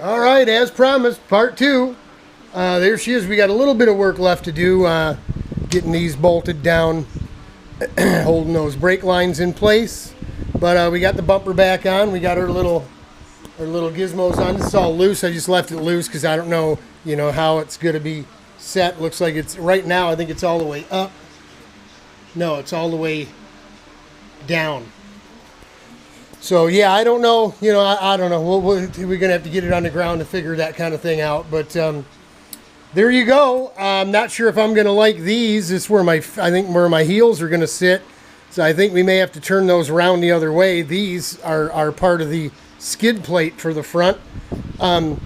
All right, as promised, part two. There she is. We got a little bit of work left to do, getting these bolted down, holding those brake lines in place. But we got the bumper back on. We got our little gizmos on. This is all loose. I just left it loose because I don't know, how it's going to be set. Looks like it's right now. I think it's all the way up. No, it's all the way down. So yeah, I don't know. I don't know. We're gonna have to get it on the ground to figure that kind of thing out. But there you go. I'm not sure if I'm gonna like these. This is where I think where my heels are gonna sit. So I think we may have to turn those around the other way. These are part of the skid plate for the front.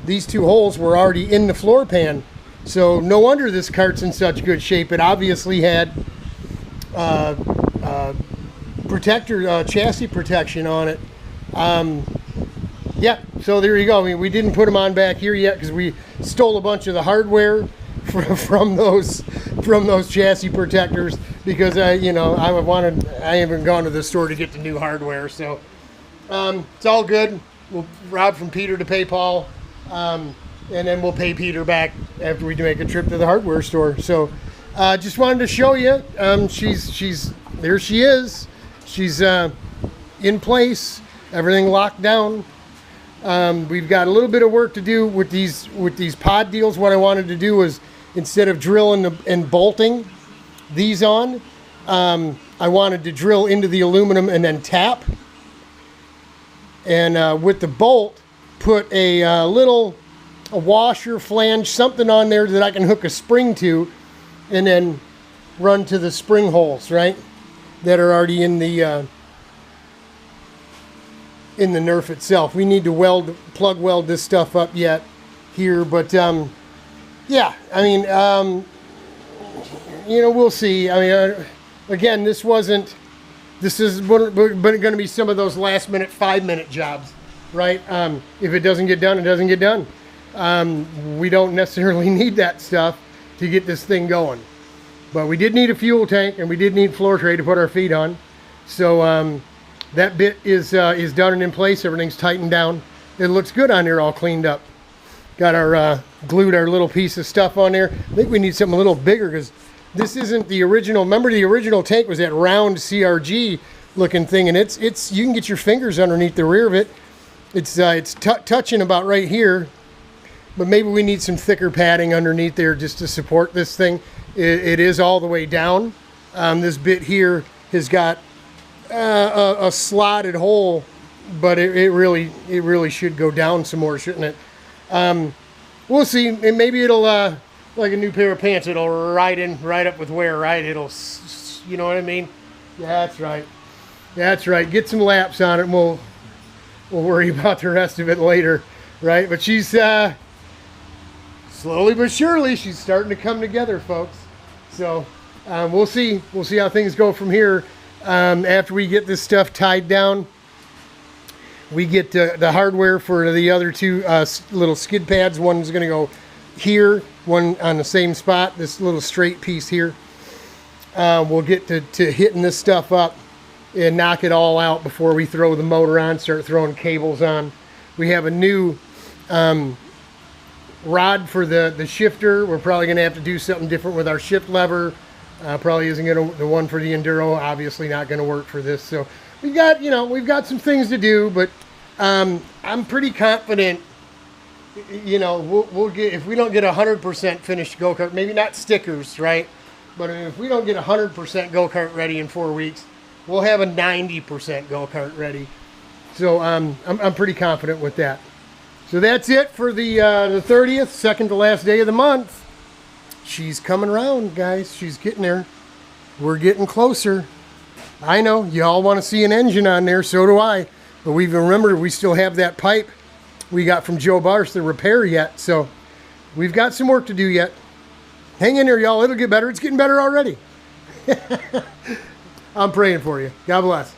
These two holes were already in the floor pan, so no wonder this cart's in such good shape. It obviously had chassis protection on it. Yeah, so there you go. We didn't put them on back here yet because we stole a bunch of the hardware from those chassis protectors because I haven't gone to the store to get the new hardware. So it's all good. We'll rob from Peter to pay Paul, and then we'll pay Peter back after we make a trip to the hardware store. So just wanted to show you. She's there. She is. She's in place. Everything locked down. We've got a little bit of work to do with these pod deals. What I wanted to do was, instead of drilling and bolting these on, I wanted to drill into the aluminum and then tap. And with the bolt, put a washer, flange, something on there that I can hook a spring to, and then run to the spring holes, right? That are already in the Nerf itself. We need to plug weld this stuff up yet here, but yeah, I mean, we'll see. I mean, again, this is going to be some of those last minute 5-minute jobs, right? If it doesn't get done, it doesn't get done. We don't necessarily need that stuff to get this thing going. But we did need a fuel tank, and we did need floor tray to put our feet on. So that bit is done and in place. Everything's tightened down. It looks good on there, all cleaned up. Got our glued our little piece of stuff on there. I think we need something a little bigger because this isn't the original. Remember, the original tank was that round CRG looking thing, and it's you can get your fingers underneath the rear of it. It's touching about right here, but maybe we need some thicker padding underneath there just to support this thing. It is all the way down. This bit here has got a slotted hole, but it really should go down some more, shouldn't it? We'll see. And maybe it'll like a new pair of pants. It'll right up with wear, right? It'll, you know what I mean? Yeah, that's right. That's right. Get some laps on it, and we'll worry about the rest of it later, right? But she's slowly but surely, she's starting to come together, folks. So we'll see how things go from here. After we get this stuff tied down, we get the hardware for the other two little skid pads. One's going to go here, one on the same spot, this little straight piece here. We'll get to hitting this stuff up and knock it all out before we throw the motor on, start throwing cables on. We have a new rod for the shifter. We're probably going to have to do something different with our shift lever. Probably isn't going to, the one for the Enduro, obviously not going to work for this. So we've got some things to do, but I'm pretty confident, we'll get, if we don't get 100% finished go-kart, maybe not stickers, right? But if we don't get 100% go-kart ready in 4 weeks, we'll have a 90% go-kart ready. So I'm pretty confident with that. So that's it for the 30th, second to last day of the month. She's coming around, guys. She's getting there. We're getting closer. I know, you all want to see an engine on there, so do I. But we still have that pipe we got from Joe Barsh to repair yet. So we've got some work to do yet. Hang in there, y'all. It'll get better. It's getting better already. I'm praying for you. God bless.